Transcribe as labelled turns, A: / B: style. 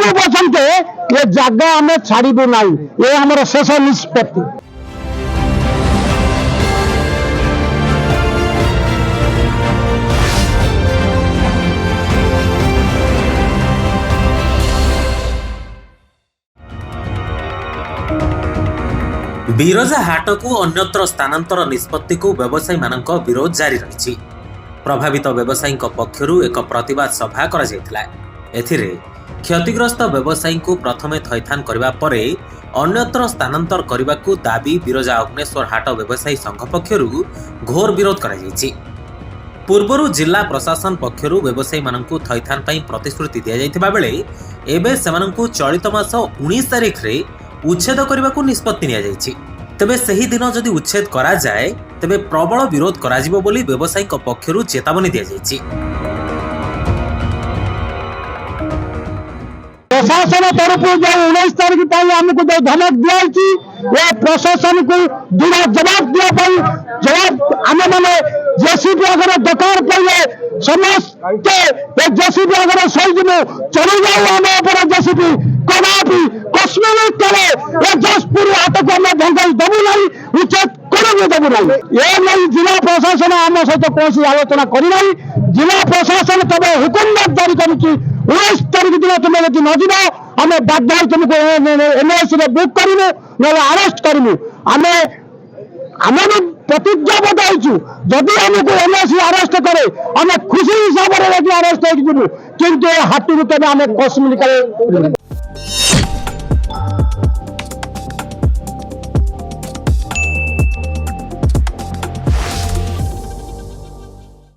A: जीवन पसंद ये जगह आम छाड़ू ना ये आम शेष निष्पत्ति।
B: बिरजा हाट को अन्यत्र स्थानांतर निष्पत्ति को व्यवसायी मानक विरोध जारी रही। प्रभावित व्यवसायी पक्षर एक प्रतिवाद सभा कर क्षतिग्रस्त व्यवसायी को प्रथमे थैथान करने पर अन्यत्र स्थानांतर करने को दाबी बिरजा अग्नेश्वर हाट व्यवसायी संघ पक्षर घोर विरोध कर पूर्वर जिला प्रशासन पक्षर व्यवसायी मानक थैथान प्रतिश्रुति दि जाइथिबा बेले एबे सेमानंकु चलित मास 19 तारिख रे उच्छेद करने को निष्पत्ति निया जाइछि। तेबे सही दिन जदि उच्छेद करा जाए तेबे प्रबल विरोध करा जिवो बोली व्यवसायी पक्षर चेतावनी दिया जाइछि।
A: प्रशासन तरफ जो 19 तारीख आमको जो धमक दिया प्रशासन को दृढ़ जवाब दिया जवाब आम मैंने जेसीबी अगर दरकार पड़े समस्ते जेसीबी अगर सही चली जाऊ आम जेसीबी कदापि कश्मीर तले जसपुर हाट को आम भंगाई देवु ना उचित करेंगे देवु ना ये नहीं जिला प्रशासन आम सहित कौन आलोचना करना जिला प्रशासन तब हुकुम जारी कर 19 तारीख दिन तुम यदि न जीव आम बाध्य तुमको एनएसी बुक करूँ ना अरेस्ट करूँ आम आम प्रतिज्ञा बताइछु जदि आमको एनएसी अरेस्ट करे आम खुशी हिसाब से अरेस्ट हो किंतु हाटू के आम कश्मीर